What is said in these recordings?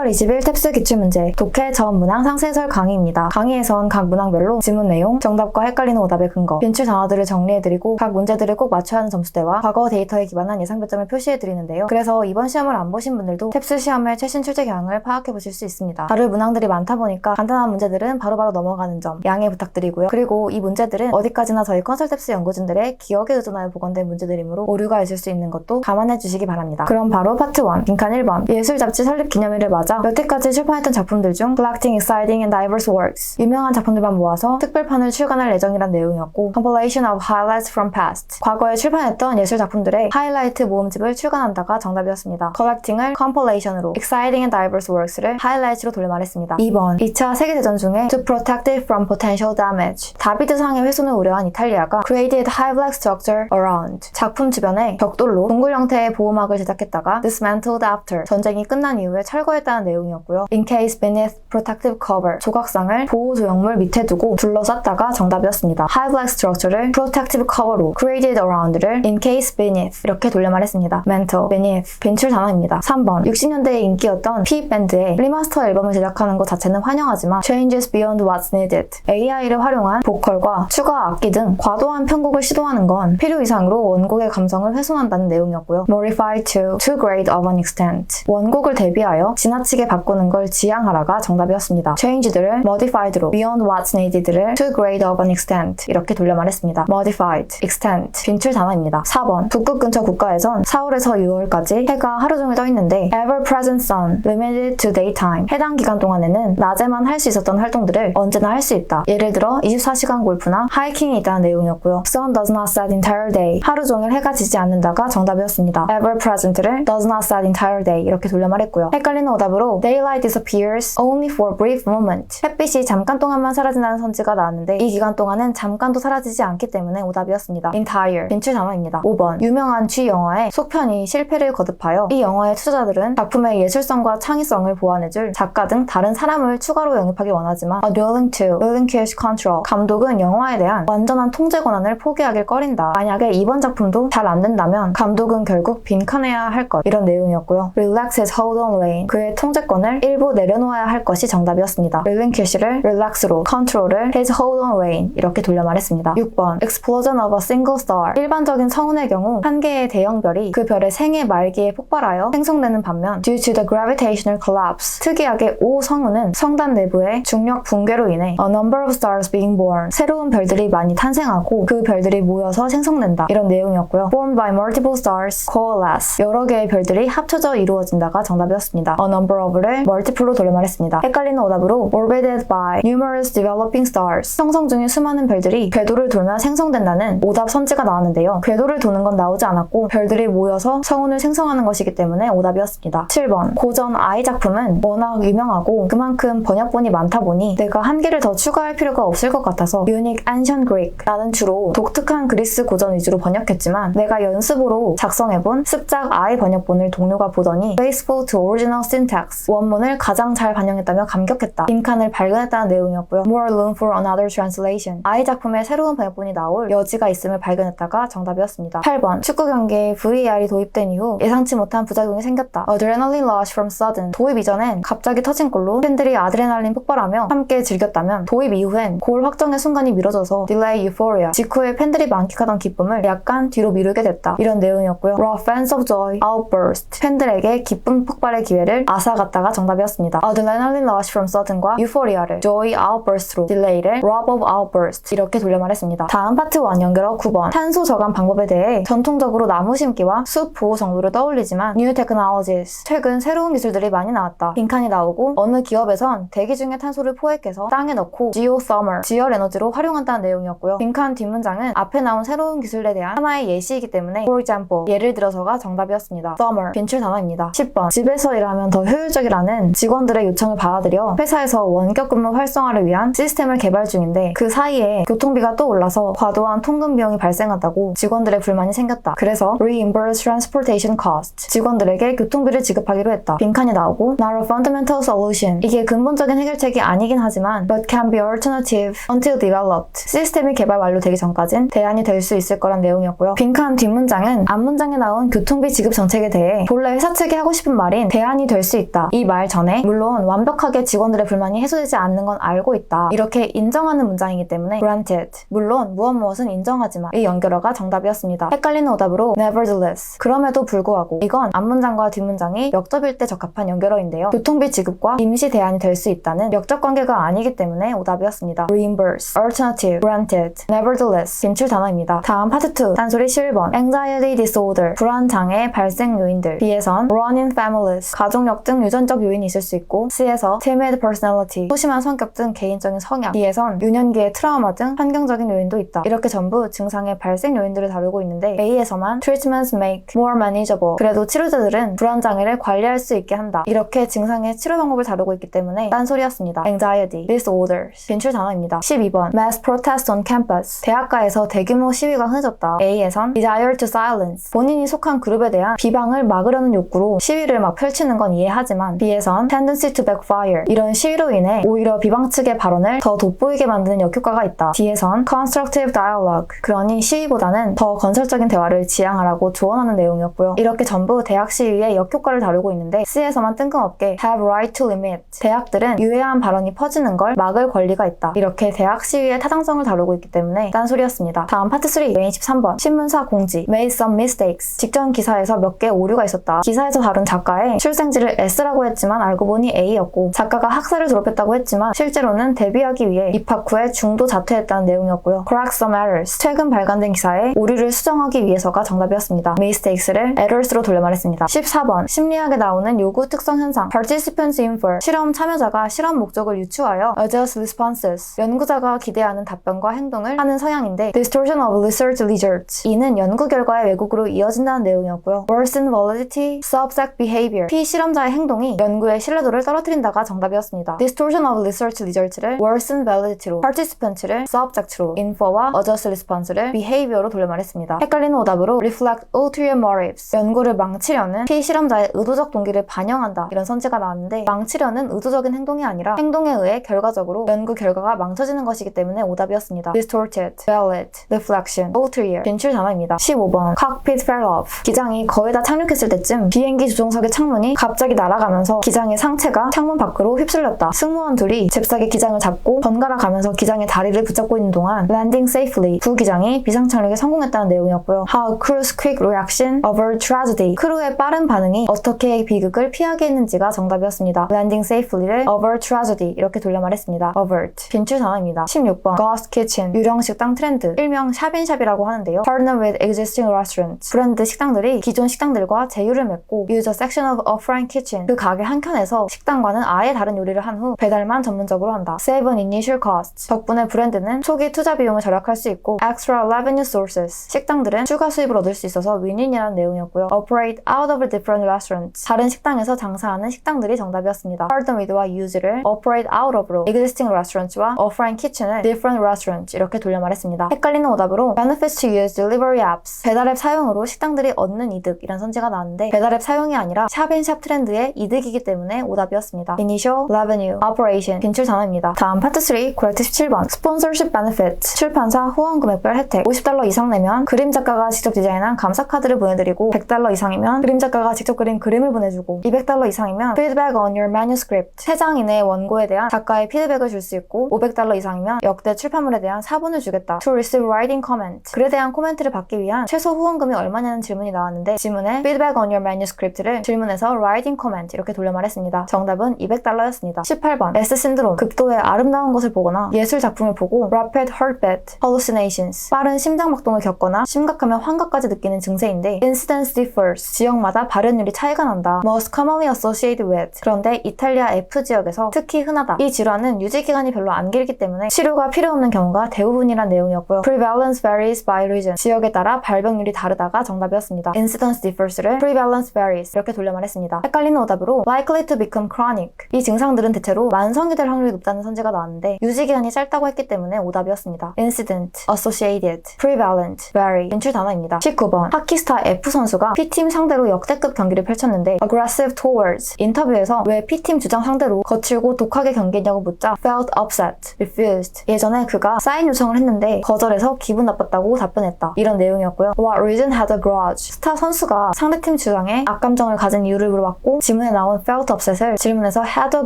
10월 20일 탭스 기출문제 독해 전문항 상세해설 강의입니다. 강의에선 각 문항별로 지문 내용, 정답과 헷갈리는 오답의 근거, 빈출 단어들을 정리해드리고 각 문제들을 꼭 맞춰야 하는 점수대와 과거 데이터에 기반한 예상 배점을 표시해드리는데요. 그래서 이번 시험을 안 보신 분들도 탭스 시험의 최신 출제 경향을 파악해보실 수 있습니다. 다룰 문항들이 많다 보니까 간단한 문제들은 바로바로 넘어가는 점 양해 부탁드리고요. 그리고 이 문제들은 어디까지나 저희 컨설탭스 연구진들의 기억에 의존하여 보건된 문제들이므로 오류가 있을 수 있는 것도 감안해 주시기 바랍니다. 그럼 바로 파트 1, 빈칸 1번 예술 잡지 설립 기념일을 맞아 여태까지 출판했던 작품들 중 Collecting Exciting and Diverse Works 유명한 작품들만 모아서 특별판을 출간할 예정이란 내용이었고 Compilation of Highlights from Past 과거에 출판했던 예술 작품들의 하이라이트 모음집을 출간한다가 정답이었습니다. Collecting을 Compilation으로 Exciting and Diverse Works를 Highlights로 돌려 말했습니다. 2번 2차 세계대전 중에 To protect it from potential damage 다비드상의 훼손을 우려한 이탈리아가 Created high-black structure around 작품 주변에 벽돌로 동굴 형태의 보호막을 제작했다가 Dismantled after 전쟁이 끝난 이후에 철거했다는 내용이었고요. Encased beneath protective cover 조각상을 보호 조형물 밑에 두고 둘러쌌다가 정답이었습니다. High-black structure를 protective cover로 Created around를 Encased beneath 이렇게 돌려 말했습니다. Mental, beneath 빈출 단어입니다. 3번 60년대에 인기였던 P-밴드의 리마스터 앨범을 제작하는 것 자체는 환영하지만 Changes beyond what's needed AI를 활용한 보컬과 추가 악기 등 과도한 편곡을 시도하는 건 필요 이상으로 원곡의 감성을 훼손한다는 내용이었고요. Modify to too great of an extent 원곡을 대비하여 지나치게 바꾸는 걸 지양하라가 정답이었습니다. Changed를 modified로 beyond what's needed를 too great of an extent 이렇게 돌려 말했습니다. Modified, extent 빈출 단어입니다. 4번 북극 근처 국가에선 4월에서 6월까지 해가 하루 종일 떠 있는데 ever-present sun limited to daytime 해당 기간 동안에는 낮에만 할 수 있었던 활동들을 언제나 할 수 있다. 예를 들어 24시간 골프나 하이킹이 있다는 내용이었고요. Sun does not set entire day 하루 종일 해가 지지 않는다가 정답이었습니다. ever-present를 does not set entire day 이렇게 돌려 말했고요. 헷갈리는 오답으로 daylight disappears only for a brief moment 햇빛이 잠깐 동안만 사라진다는 선지가 나왔는데 이 기간 동안은 잠깐도 사라지지 않기 때문에 오답이었습니다. entire 빈출 단어입니다. 5번 유명한 G 영화의 속편이 실패를 거듭하여 이 영화의 투자자들은 작품의 예술성과 창의성을 보완해줄 작가 등 다른 사람을 추가로 영입하기 원하지만 unwilling to relinquish control 감독은 영화에 대한 완전한 통제 권한을 포기하길 꺼린다. 만약에 이번 작품도 잘 안 된다면 감독은 결국 빈칸해야 할 것 이런 내용이었고요. Relax his hold on rein 그의 통제권을 일부 내려놓아야 할 것이 정답이었습니다. relinquish를 relax로 control을 his hold on rein 이렇게 돌려 말했습니다. 6번 explosion of a single star 일반적인 성운의 경우 한 개의 대형 별이 그 별의 생애 말기에 폭발하여 생성되는 반면 due to the gravitational collapse 특이하게 O 성운은 성단 내부의 중력 붕괴로 인해 a number of stars being born 새로운 별들이 많이 탄생하고 그 별들이 모여서 생성된다 이런 내용이었고요. Formed by multiple stars coalesce 여러 개의 별들이 합쳐져 이루어진다가 정답이었습니다. A number of를 multiple로 돌려 말했습니다. 헷갈리는 오답으로 orbited by numerous developing stars 형성 중인 수많은 별들이 궤도를 돌며 생성된다는 오답 선지가 나왔는데요. 궤도를 도는 건 나오지 않았고 별들이 모여서 성운을 생성하는 것이기 때문에 오답이었습니다. 7번 고전 I 작품은 워낙 유명하고 그만큼 번역본이 많다 보니 내가 한 개를 더 추가할 필요가 없을 것 같아서 Unique Ancient Greek 나는 주로 독특한 그리스 고전 위주로 번역했지만 내가 연습으로 작성해본 습작 I 번역본을 동료가 보더니 Faithful to original syntax 원문을 가장 잘 반영했다며 감격했다. 빈칸을 발견했다는 내용이었고요. More room for another translation I 작품의 새로운 번역본이 나올 여지가 있음을 발견했다가 정답이었습니다. 8번 축구 경기에 VAR이 도입된 이후 예상치 못한 부작용이 생겼다. Adrenaline rush from sudden 도입 이전엔 갑자기 터진 골로 팬들이 아드레날린 폭발하며 함께 즐겼다면 도입 이후엔 골 확정의 순간이 미뤄져서 delay euphoria 직후에 팬들이 만끽하던 기쁨을 약간 뒤로 미루게 됐다. 이런 내용이었고요. Raw fans of joy outburst 팬들에게 기쁨 폭발의 기회를 앗아갔다가 정답이었습니다. Adrenaline rush from sudden과 euphoria를 joy outburst로 delay를 rob of outburst 이렇게 돌려 말했습니다. 다음 파트 1 연결어 9번 탄소 저감 방법에 대해 전통적으로 나무 심기와 숲 보호 정도를 떠올리지만 new technologies 최근 새로운 기술들이 많이 나왔다. 빈칸이 나오고 어느 기업에선 대기 중에 탄소를 포획해서 땅에 넣고 geothermal 지열 에너지로 활용한다는 내용이었고요. 빈칸 뒷문장은 앞에 나온 새로운 기술에 대한 하나의 예시이기 때문에 for example 예를 들어서가 정답이었습니다. thermal 빈출 단어입니다. 10번 집에서 일하면 더 효율적이라는 직원들의 요청을 받아들여 회사에서 원격 근무 활성화를 위한 시스템을 개발 중인데 그 사이에 교통비가 또 올라서 과도한 통근 비용이 발생한다고 직원들의 불만이 생겼다. 그래서 reimburse transportation cost 직원들에게 교통비를 지급하기로 했다. 빈칸이 나오고 not a fundamental solution 이게 근본적인 해결책이 아니긴 하지만 but can be alternative until developed 시스템이 개발 완료되기 전까진 대안이 될 수 있을 거란 내용이었고요. 빈칸 뒷문장은 앞문장에 나온 교통비 지급 정책에 대해 본래 회사 측이 하고 싶은 말인 대안이 될 수 있다 있다. 이 말 전에 물론 완벽하게 직원들의 불만이 해소되지 않는 건 알고 있다. 이렇게 인정하는 문장이기 때문에 granted. 물론 무엇은 인정하지만 이 연결어가 정답이었습니다. 헷갈리는 오답으로 nevertheless. 그럼에도 불구하고. 이건 앞문장과 뒷문장이 역접일 때 적합한 연결어인데요. 교통비 지급과 임시 대안이 될 수 있다는 역접 관계가 아니기 때문에 오답이었습니다. reimburse, alternative, granted, nevertheless. 빈출 단어입니다. 다음 파트 2. 단소리 11번. anxiety disorder. 불안 장애 발생 요인들. B에선 run in families. 가족력 등 유전적 요인이 있을 수 있고 C에서 timid personality. 소심한 성격 등 개인적인 성향. D에선 유년기의 트라우마 등 환경적인 요인도 있다. 이렇게 전부 증상의 발생 요인들을 다루고 있는데 A에서만 treatments make more manageable. 그래도 치료제들은 불안 장애를 관리할 수 있게 한다. 이렇게 증상의 치료 방법을 다루고 있기 때문에 딴소리였습니다. anxiety disorders. 빈출 단어입니다. 12번. mass protest on campus. 대학가에서 대규모 시위가 흔해졌다. A에선 desire to silence. 본인이 속한 그룹에 대한 비방을 막으려는 욕구로 시위를 막 펼치는 건 이해하지만 B에선 tendency to backfire. 이런 시위로 인해 오히려 비방 측의 발언을 더 돋보이게 만드는 역효과가 있다. D에선 constructive dialogue. 그러니 시위보다는 더 건설적인 대화를 지향하라고 조언하는 내용이었고요. 이렇게 전부 대학 시위의 역효과를 다루고 있는데 C에서만 뜬금없게 have right to limit. 대학들은 유해한 발언이 퍼지는 걸 막을 권리가 있다. 이렇게 대학 시위의 타당성을 다루고 있기 때문에 딴소리였습니다. 다음 파트 3. 메인 13번. 신문사 공지. made some mistakes. 직전 기사에서 몇 개 오류가 있었다. 기사에서 다룬 작가의 출생지를 S라고 했지만 알고 보니 A였고 작가가 학사를 졸업했다고 했지만 실제로는 데뷔하기 위해 입학 후에 중도 자퇴했다는 내용이었고요. correct some errors. 최근 발간된 기사에 오류를 수정하기 위해서가 정답이었습니다. mistakes를 errors로 돌려 말했습니다. 14번. 심리학에 나오는 요구 특성 현상. participants infer. 실험 참여자가 실험 목적을 유추하여 adjust responses. 연구자가 기대하는 답변과 행동을 하는 성향인데 distortion of research results. 이는 연구 결과의 왜곡으로 이어진다는 내용이었고요. worsen validity, subject behavior. 피실험자의 행동이 연구의 신뢰도를 떨어뜨린다가 정답이었습니다. distortion of research results를 worsen validity로, participants를 subject로, infer와 adjust response를 behavior로 돌려 말했습니다. 헷갈리는 오답으로 reflect ulterior motives. 연구를 망치려는 피실험자의 의도적 동기를 반영한다. 이런 선지가 나왔는데 망치려는 의도적인 행동이 아니라 행동에 의해 결과적으로 연구 결과가 망쳐지는 것이기 때문에 오답이었습니다. distorted, valid, deflection, ulterior. 빈출 단어입니다. 15번. cockpit fell off. 기장이 거의 다 착륙했을 때쯤 비행기 조종석의 창문이 갑자기 날아가면서 기장의 상체가 창문 밖으로 휩쓸렸다. 승무원 둘이 잽싸게 기장을 잡고 번갈아 가면서 기장의 다리를 붙잡고 있는 동안 landing safely. 부기장이 비상착륙에 성공했다는 내용이었고요. How crew's quick reaction over tragedy. 크루의 빠른 반응이 어떻게 비극을 피하게 했는지가 정답이었습니다. landing safely를 over tragedy 이렇게 돌려 말했습니다. avert. 빈출 단어입니다. 16번. ghost kitchen. 유령 식당 트렌드. 일명 샵인샵이라고 하는데요. partner with existing restaurants. 브랜드 식당들이 기존 식당들과 제휴를 맺고 use a section of offline kitchen. 그 가게 한 켠에서 식당과는 아예 다른 요리를 한 후 배달만 전문적으로 한다. save on initial costs. 덕분에 브랜드는 초기 투자 비용을 절약할 수 있고 extra revenue sources. 식당들은 추가 수입을 얻을 수 있어서 윈윈이라는 내용이었고요. operate out of different restaurants. 다른 식당에서 장사하는 식당들이 정답이었습니다. partner with와 use를 operate out of로 existing restaurants와 offline kitchen을 different restaurants 이렇게 돌려 말했습니다. 헷갈리는 오답으로 benefits to use delivery apps. 배달앱 사용으로 식당들이 얻는 이득 이란 선지가 나왔는데 배달앱 사용이 아니라 샵인샵 트렌드의 이득이기 때문에 오답이었습니다. initial revenue, operation. 빈출 단어입니다. 다음 파트 3. correct 17번. sponsorship benefits. 출판사 후원 금액별 혜택. $50 이상 내면 그림 작가가 직접 디자인한 감사 카드를 보내드리고 $100 이상이면 그림 작가가 직접 그린 그림을 보내주고 $200 이상이면 feedback on your manuscript. 3장 이내의 원고에 대한 작가의 피드백을 줄 수 있고 $500 이상이면 역대 출판물에 대한 사본을 주겠다. to receive writing comment. 글에 대한 코멘트를 받기 위한 최소 후원금이 얼마냐는 질문이 나왔는데 지문에 feedback on your manuscript를 질문에서 writing comment 이렇게 돌려 말했습니다. 정답은 $200였습니다. 18번. S 신드롬. 극도의 아름다운 것을 보거나 예술 작품을 보고 rapid heartbeat hallucinations. 빠른 심장박동을 겪거나 심각하면 환각까지 느끼는 증세인데 incidence differs. 지역마다 발현율이 차이가 난다. most commonly associated with. 그런데 이탈리아 F 지역에서 특히 흔하다. 이 질환은 유지기간이 별로 안 길기 때문에 치료가 필요 없는 경우가 대부분이란 내용이었고요. prevalence varies by region. 지역에 따라 발병률이 다르다가 정답이었습니다. incidence differs를 prevalence varies 이렇게 돌려 말했습니다. 헷갈리는 오답으로 likely to become chronic. 이 증상들은 대체로 만성이 될 확률이 높다는 선지가 나왔는데 유지기간이 짧다고 했기 때문에 오답이었습니다. incident, associated, prevalent, vary. 빈출 단어입니다. 19번. 하키스타 F 선수가 P팀 상대로 역대급 경기를 펼쳤는데 aggressive towards. 인터뷰에서 왜 P팀 주장 상대로 거칠고 독하게 경기했냐고 묻자 felt upset, refused. 예전에 그가 사인 요청을 했는데 거절해서 기분 나빴다고 답변했다. 이런 내용이었고요. What reason had a grudge? 스타 선수가 상대팀 주장에 악감정을 가진 이유를 물어봤고 지문에 나온 felt upset을 질문에서 had a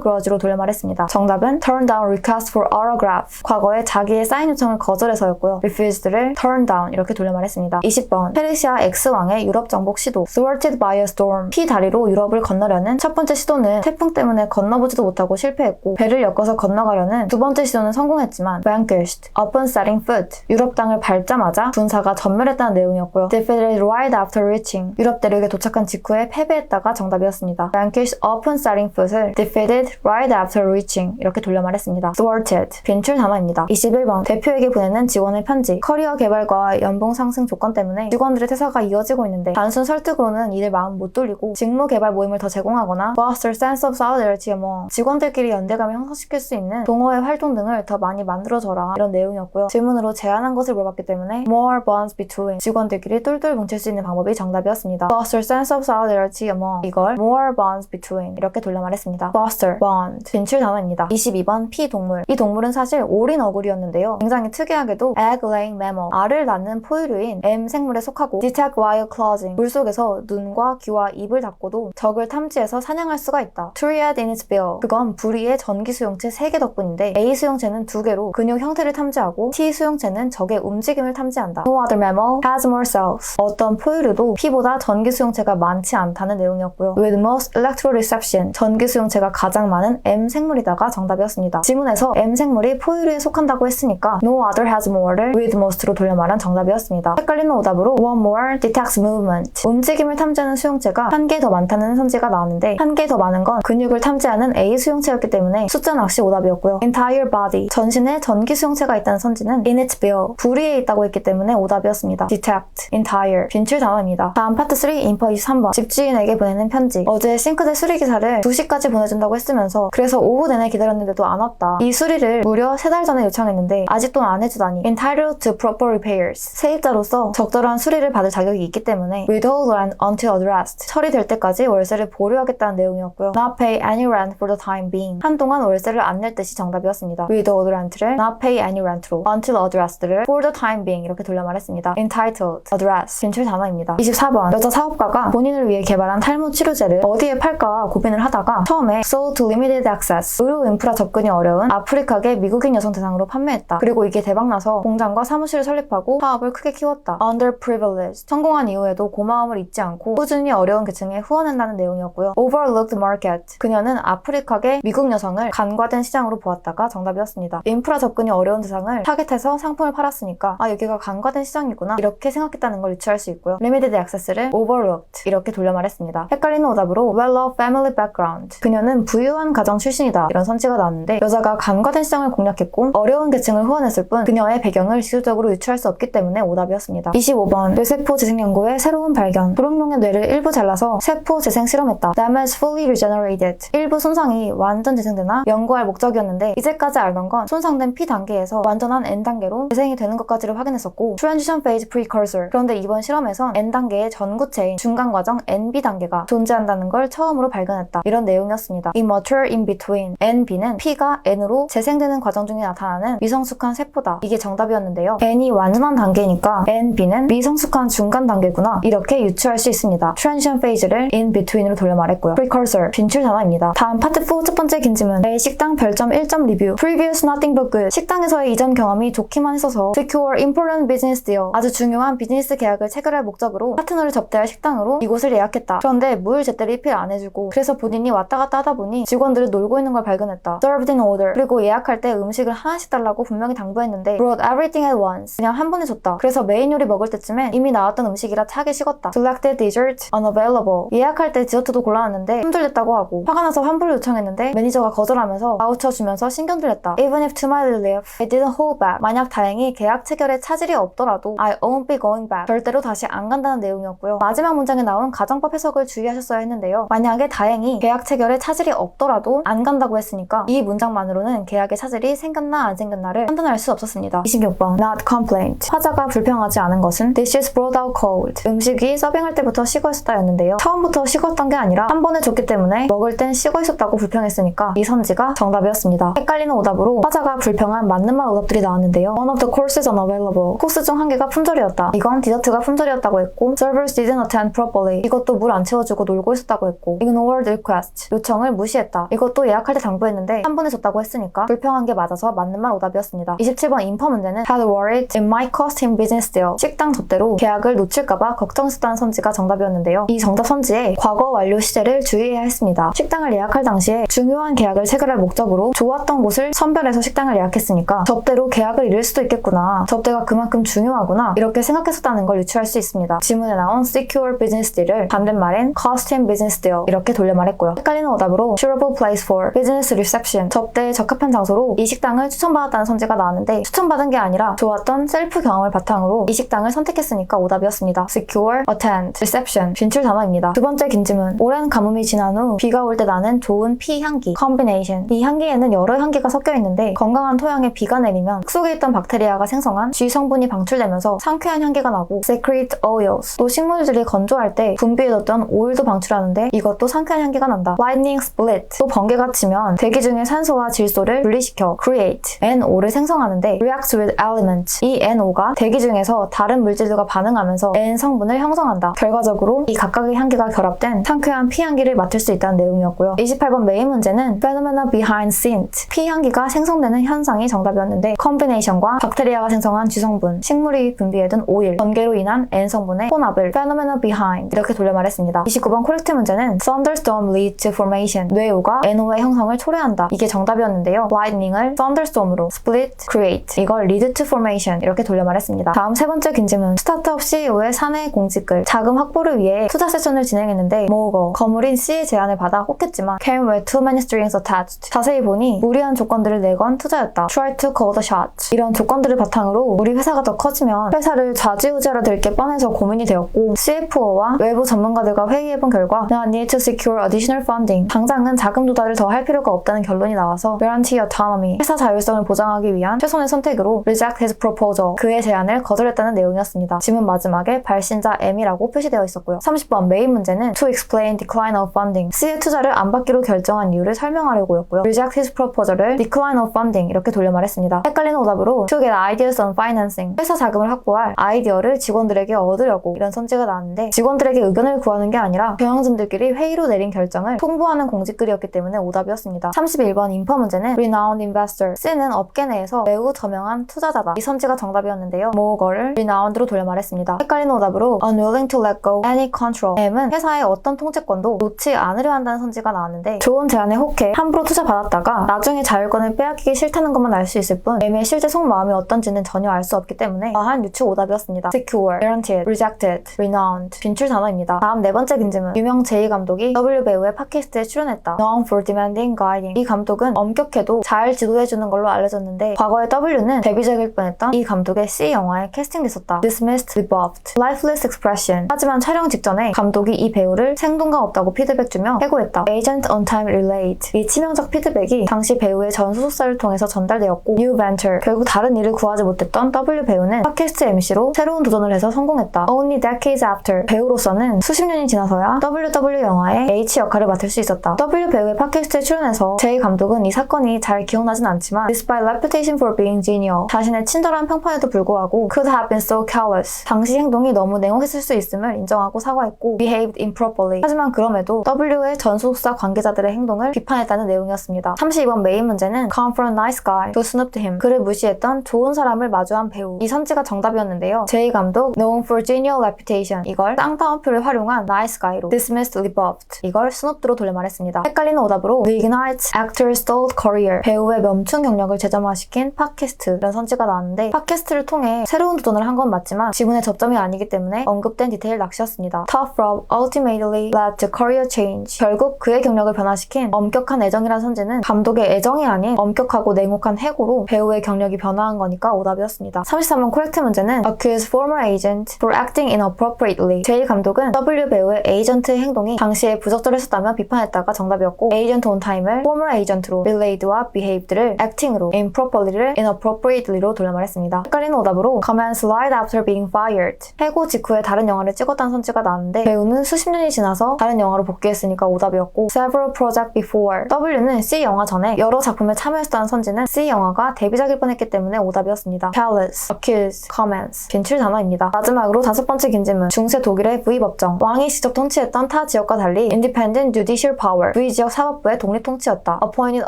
grudge로 돌려 말했습니다. 정답은 turn down request for autograph. 과거에 자기의 사인 요청을 거절해서였고요. refused를 turn down 이렇게 돌려 말했습니다. 20번 페르시아 X왕의 유럽 정복 시도 thwarted by a storm. 피 다리로 유럽을 건너려는 첫 번째 시도는 태풍 때문에 건너보지도 못하고 실패했고 배를 엮어서 건너가려는 두 번째 시도는 성공했지만 vanquished upon setting foot. 유럽 땅을 밟자마자 군사가 전멸했다는 내용이었고요. defeated right after reaching. 유럽 대륙에 도착한 직후에 패배했다가 정답이었습니다. vanquished upon setting foot을 defeated right after reaching 이렇게 돌려 말했습니다. thwarted 빈출 단어입니다. 21번 대표에게 보내는 직원의 편지. 커리어 개발과 연봉 상승 조건 때문에 직원들의 퇴사가 이어지고 있는데 단순 설득으로는 이들 마음 못 돌리고 직무 개발 모임을 더 제공하거나 foster sense of solidarity among 직원들끼리 연대감을 형성시킬 수 있는 동호회 활동 등을 더 많이 만들어줘라 이런 내용이었고요. 질문으로 제안한 것을 물어봤기 때문에 more bonds between 직원들끼리 똘똘 뭉칠 수 있는 방법이 정답이었습니다. foster sense of solidarity among 이걸 more bonds between 이렇게 돌려 말했습니다. foster, bond 빈출 단어입니다. 22번 피동물. 이 동물은 사실 오린 어구리였는데요. 굉장히 특이하게도 egg laying mammal 알을 낳는 포유류인 M 생물에 속하고 detect while closing 물속에서 눈과 귀와 입을 닫고도 적을 탐지해서 사냥할 수가 있다. Triad in its bill 그건 부리의 전기 수용체 3개 덕분인데 A 수용체는 2개로 근육 형태를 탐지하고 T 수용체는 적의 움직임을 탐지한다. No other mammal has more cells. 어떤 포유류도 피보다 전기 수용체가 많지 않다는 내용이었고요. With most electroreception 전기 수용체가 가장 많은 M 생물이다가 정답이었습니다. 지문에서 M 생물이 포유류에 속한다고 했으니까 No other has more를 with most로 돌려 말한 정답이었습니다. 헷갈리는 오답으로 One more detects movement 움직임을 탐지하는 수용체가 1개 더 많다는 선지가 나왔는데 1개 더 많은 건 근육을 탐지하는 A 수용체였기 때문에 숫자 낚시 오답이었고요. Entire body 전신에 전기 수용체가 있다는 선지는 in its bill 부리에 있다고 했기 때문에 오답이었습니다. Detect, entire 빈출 단어입니다. 다음 파트 3 인퍼 23번 집주인에게 보내는 편지. 어제 싱크대 수리 기사를 2시까지 보내준다고 했으면서 그래서 오후 내내 기다렸는데도 안 왔다. 이 수리를 무려 3달 전에 요청했는데 아직도 안 해주다니. Entitled to proper repairs 세입자로서 적절한 수리를 받을 자격이 있기 때문에 withhold rent until addressed 처리될 때까지 월세를 보류하겠다는 내용이었고요. Not pay any rent for the time being 한동안 월세를 안 낼 뜻이 정답이었습니다. withhold rent를 not pay any rent로 until addressed를 for the time being 이렇게 돌려 말했습니다. Entitled, address 빈출 단어입니다. 24번 여자 사업가가 본인을 위해 개발한 탈모 치료제를 어디에 팔까 고민을 하다가 처음에 sold limited access 의료 인프라 접근이 어려운 아프리카계 미국인 여성 대상으로 판매했다. 그리고 이게 대박나서 공장과 사무실을 설립하고 사업을 크게 키웠다. underprivileged 성공한 이후에도 고마움을 잊지 않고 꾸준히 어려운 계층에 후원한다는 내용이었고요. overlooked market 그녀는 아프리카계 미국 여성을 간과된 시장으로 보았다가 정답이었습니다. 인프라 접근이 어려운 대상을 타겟해서 상품을 팔았으니까 아 여기가 간과된 시장이구나 이렇게 생각했다는 걸 유추할 수 있고요. limited access를 overlooked 이렇게 돌려 말했습니다. 헷갈리는 오답으로 well-off family background 그녀는 부유한 가정 출신이다 이런 선지가 나왔는데 여자가 간과된 시장을 공략했고 어려운 계층을 후원했을 뿐 그녀의 배경을 지속적으로 유추할 수 없기 때문에 오답이었습니다. 25번 뇌세포 재생연구의 새로운 발견 부릉룡의 뇌를 일부 잘라서 세포 재생 실험했다. Damage fully regenerated 일부 손상이 완전 재생되나 연구할 목적이었는데 이제까지 알던 건 손상된 P 단계에서 완전한 N 단계로 재생이 되는 것까지를 확인했었고 Transition phase precursor 그런데 이번 실험에선 N 단계의 전구체인 중간 과정 NB 단계가 존재한다는 걸 처음으로 발견했다. 이런 내용이었습니다. Immature in between NB는 P가 N으로 재생되는 과정 중에 나타나는 미성숙한 세포다. 이게 정답이었는데요. N이 완전한 단계니까 NB는 미성숙한 중간 단계구나 이렇게 유추할 수 있습니다. Transition phase를 in between으로 돌려 말했고요. Precursor 빈출 단어입니다. 다음 파트 4 첫 번째 긴지문 A 식당 별점 1점 리뷰 Previous nothing but good 식당에서의 이전 경험이 좋기만 했어서 Secure important business deal 아주 중요한 비즈니스 계약을 체결할 목적으로 파트너를 접대할 식당으로 이곳을 예약했다. 그런데 물 제때 리필 안 해주고 그래서 본인이 왔다 갔다 하다 보니 직원들을 놀고 있는 걸 발견했다. Served in order 그리고 예약할 때 음식을 하나씩 달라고 분명히 당부했는데 Brought everything at once 그냥 한 번에 줬다. 그래서 메인 요리 먹을 때쯤에 이미 나왔던 음식이라 차게 식었다. Selected dessert unavailable 예약할 때 디저트도 골라놨는데 힘들렸다고 하고 화가 나서 환불을 요청했는데 매니저가 거절하면서 바우처 주면서 신경들렸다. Even if to my relief I didn't hold back 만약 다행히 계약 체결에 차질이 없더라도 I won't be going back 절대로 다시 안 간다는 내용이었고요. 마지막 문장에 나온 가정법 해석을 주의하셨어야 했는데요. 만약에 다행히 계약 체결에 차질이 없더라도 안 간다고 했으니까 이 문장만으로는 계약에 차질이 생겼나 안 생겼나를 판단할 수 없었습니다. 26번 Not complaint 화자가 불평하지 않은 것은 Dishes brought out cold 음식이 서빙할 때부터 식어있었다였는데요. 처음부터 식었던 게 아니라 한 번에 줬기 때문에 먹을 땐 식어있었다고 불평했으니까 이 선지가 정답이었습니다. 헷갈리는 오답으로 화자가 불평한 맞는 말 오답들이 나왔는데요. One of the courses unavailable 코스 중 한 개가 품절이었다. 이건 디저트가 품절이었다고 했고 Servers didn't attend properly 이것도 물 안 채워주고 놀고 있었다고 했고 오답이었고 ignored request, 요청을 무시했다. 이것도 예약할 때 당부했는데 한 번에 줬다고 했으니까 불평한 게 맞아서 맞는 말 오답이었습니다. 27번 인퍼 문제는 had worried it might cost him business deal, 식당 접대로 계약을 놓칠까봐 걱정했다는 선지가 정답이었는데요. 이 정답 선지에 과거 완료 시제를 주의해야 했습니다. 식당을 예약할 당시에 중요한 계약을 체결할 목적으로 좋았던 곳을 선별해서 식당을 예약했으니까 접대로 계약을 잃을 수도 있겠구나, 접대가 그만큼 중요하구나, 이렇게 생각했었다는 걸 유추할 수 있습니다. 지문에 나온 secure business deal을 반대말인 cost him business deal 이렇게 돌려 말했고요. 헷갈리는 오답으로 suitable place for business reception, 접대에 적합한 장소로 이 식당을 추천받았다는 선지가 나왔는데 추천받은 게 아니라 좋았던 셀프 경험을 바탕으로 이 식당을 선택했으니까 오답이었습니다. secure, attend, reception, 진출 단어입니다. 두 번째 긴 질문, 오랜 가뭄이 지난 후 비가 올 때 나는 좋은 피 향기, combination. 이 향기에는 여러 향기가 섞여 있는데 건강한 토양에 비가 내리면 속에 있던 박테리아가 생성한 G 성분이 방출되면서 상쾌한 향기가 나고 secrete oils, 또 식물들이 건조할 때 분비해뒀던 오일도 방출하는데 이것도 상쾌한 향기가 난다. lightning split, 또 번개가 치면 대기 중에 산소와 질소를 분리시켜 create NO를 생성하는데 reacts with elements, 이 NO가 대기 중에서 다른 물질들과 반응하면서 N 성분을 형성한다. 결과적으로 이 각각의 향기가 결합된 상쾌한 피 향기를 맡을 수 있다는 내용이었고요. 28번 메인 문제는 phenomena behind scent, 피 향기가 생성되는 현상이 정답이었는데 combination과 박테리아가 생성한 G성분, 식물이 분비해둔 오일, 번개로 인한 N 성분의 혼합을 phenomena behind 이렇게 돌려 말했습니다. 29번 코렉트 문제는 thunderstorm lead to formation, 뇌우가 NO의 형성을 초래한다. 이게 정답이었는데요. lightning을 thunderstorm으로 split, create, 이걸 lead to formation 이렇게 돌려 말했습니다. 다음 세 번째 긴 질문, 스타트업 CEO의 사내 공직글, 자금 확보를 위해 투자 세션을 진행했는데 모으거, 거물인 C의 제안을 받아 혹했지만 came with too many strings attached, 자세히 보니 무리한 조건들을 내건 투자였다. try to call the shots, 이런 조건들을 바탕으로 우리 회사가 더 커지면 회사를 좌지우지하려 들 게 뻔해서 고민이 되었고 CFO와 외부 전문가들과 회의해본 결과 Now need to secure additional funding, 당장은 자금 조달을 더 할 필요가 없다는 결론이 나와서 guarantee autonomy, 회사 자율성을 보장하기 위한 최선의 선택으로 reject his proposal, 그의 제안을 거절했다는 내용이었습니다. 지문 마지막에 발신자 M이라고 표시되어 있었고요. 30번 메인 문제는 to explain decline of funding, C의 투자를 안 받기로 결정한 이유를 설명하려고였고요. reject his proposal을 decline of funding 이렇게 돌려 말했습니다. 헷갈리는 오답으로 to get ideas on financing, 회사 자금을 확보할 아이디어를 직원들에게 얻으려고, 이런 선지가 나왔는데 직원들에게 의견을 구하는 게 아니라 경영진들끼리 회의로 내린 결정을 통보하는 공직글이었기 때문에 오답이었습니다. 31번 인퍼 문제는 renowned investor, C는 업계 내에서 매우 저명한 투자자다. 이 선지가 정답이었는데요. 모으거를 renowned로 돌려 말했습니다. 헷갈리는 오답으로 unwilling to let go any control, M은 회사의 어떤 통제권도 놓지 않으려 한다는 선지가 나왔는데 좋은 제안에 혹해 함부로 투자 받았다가 나중에 자율권을 빼앗기기 싫다는 것만 알 수 있을 뿐 M의 실제 속마음이 어떤지는 전혀 알 수 없기 때문에 과한 유추 오답이었습니다. secure, guaranteed, rejected, renowned, 진출 단어입니다. 다음 네 번째 긴 질문, 유명 제2 감독이 W 배우의 팟캐스트에 출연했다. known for demanding guiding, 이 감독은 엄격해도 잘 지도해주는 걸로 알려졌는데 과거에 W는 데뷔작일 뻔했던 이 감독의 C 영화에 캐스팅됐었다. dismissed, rebuffed, lifeless expression, 하지만 촬영 직전에 감독이 이 배우를 생동감 없다고 피드백 주며 해고했다. agent on time relayed, 이 치명적 피드백이 당시 배우의 전 소속사를 통해서 전달되었고 new venture, 결국 다른 일을 구하지 못했던 W 배우는 팟캐스트 MC로 새로운 도전을 해서 성공했다. only decades after, 배우로서는 수십 년이 지나서야 WW 영화의 H 역할을 맡을 수 있었다. W 배우의 팟캐스트에 출연해서 제이 감독은 이 사건이 잘 기억나진 않지만 despite reputation for being genial, 자신의 친절한 평판에도 불구하고 could have been so careless, 당시 행동이 너무 냉혹했을 수 있음을 인정하고 사과했고 behaved improperly, 하지만 그럼에도 W의 전 소속사 관계자들의 행동을 비판했다는 내용이었습니다. 32번 메인 문제는 come from a nice guy to snoop to him, 그를 무시했던 좋은 사람을 마주한 배우, 이 선지가 정답이었는데요. 제이 감독 known for genial reputation, 이걸 쌍따옴표를 활용한 nice guy로 dismissed, rebuffed, 이걸 snooped로 돌려 말했습니다. 헷갈리는 오답으로 reignites actor's stalled career, 배우의 멈춘 경력을 재점화시킨 팟캐스트, 이런 선지가 나왔는데 팟캐스트를 통해 새로운 도전을 한 건 맞지만 지문의 접점이 아니기 때문에 언급된 디테일 낚시였습니다. tough love ultimately led to career change, 결국 그의 경력을 변화시킨 엄격한 애정이란 선지는 감독의 애정이 아닌 엄격하고 냉혹한 해고로 배우의 경력이 변화한 거니까 오답이었습니다. 33번 코렉트 문제는 accuse former agent for acting inappropriately, 제이 감독은 W 배우의 에이전트의 행동이 당시에 부적절했었다며 비판했다가 정답이었고 agent on time을 former agent로, relayed와 behaved를 acting으로, improperly를 inappropriately로 돌려 말했습니다. 헷갈리는 오답으로 commence right after being fired, 해고 직후에 다른 영화를 찍었다는 선지가 나왔는데 배우는 수십 년이 지나서 다른 영화로 복귀했으니까 오답이었고 several projects before, W는 C 영화 전에 여러 작품에 참여했다는 선지는 C 영화가 데뷔작일 뻔했기 때문에 오답이었습니다. careless, accuse, commence, 진출 단어입니다. 마지막으로 다섯 번째 긴 질문, 중세 독일의 V법정, 왕이 직접 통치했던 타 지역 지역과 달리 independent judicial power, V 지역 사법부의 독립 통치였다. appointed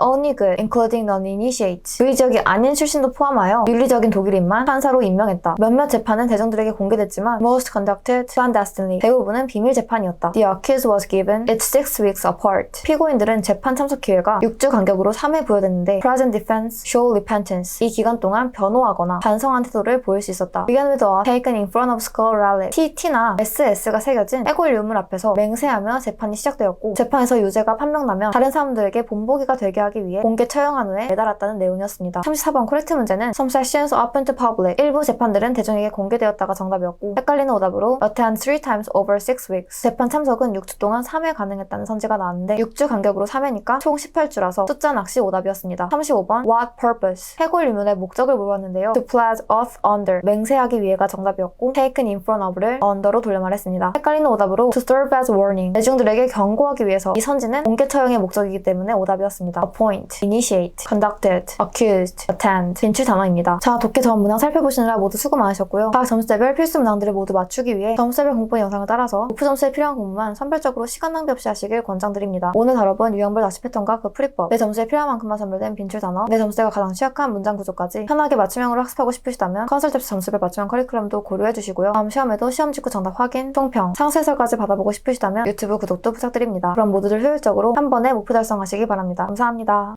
only good, including non-initiates. V 지역이 아닌 출신도 포함하여 윤리적인 독일인만 판사로 임명했다. 몇몇 재판은 대중들에게 공개됐지만 most conducted clandestinely. 대부분은 비밀 재판이었다. The accused was given its 6 weeks apart. 피고인들은 재판 참석 기회가 6주 간격으로 3회 부여됐는데 present defense show repentance. 이 기간 동안 변호하거나 반성한 태도를 보일 수 있었다. Began with a taken in front of skull relic. TT나 SS가 새겨진 해골 유물 앞에서 맹세하며 재판이 시작되었고 재판에서 유죄가 판명나면 다른 사람들에게 본보기가 되게 하기 위해 공개 처형한 후에 매달았다는 내용이었습니다. 34번 코렉트 문제는 Some sessions open to public. 일부 재판들은 대중에게 공개되었다가 정답이었고 헷갈리는 오답으로 attend 3 times over 6 weeks. 재판 참석은 6주 동안 3회 가능했다는 선지가 나왔는데 6주 간격으로 3회니까 총 18주라서 숫자 낚시 오답이었습니다. 35번 What purpose? 해골 유물의 목적을 물었는데요. To pledge oath under. 맹세하기 위해가 정답이었고 taken in front of를 under로 돌려 말했습니다. 헷갈리는 오답으로 To serve as warning. 대중들에게 경고하기 위해서. 이 선지는 공개 처형의 목적이기 때문에 오답이었습니다. Appoint, initiate, conducted, accused, attend. 빈출 단어입니다. 자, 독해 전 문항 살펴보시느라 모두 수고 많으셨고요. 각 점수대별 필수 문항들을 모두 맞추기 위해 점수대별 공부 영상을 따라서 목표 점수에 필요한 공부만 선별적으로 시간 낭비 없이 하시길 권장드립니다. 오늘 다뤄본 유형별 납치 패턴과 그 풀이법, 내 점수에 필요한 만큼만 선별된 빈출 단어, 내 점수대가 가장 취약한 문장 구조까지 편하게 맞춤형으로 학습하고 싶으시다면 컨설트 점수별 맞춤형 커리큘럼도 고려해주시고요. 다음 시험에도 시험 직후 정답 확인, 총평, 상세설까지 받아보고 싶으시다면 유튜브 구독도 부탁드립니다. 그럼 모두들 효율적으로 한 번에 목표 달성하시기 바랍니다. 감사합니다.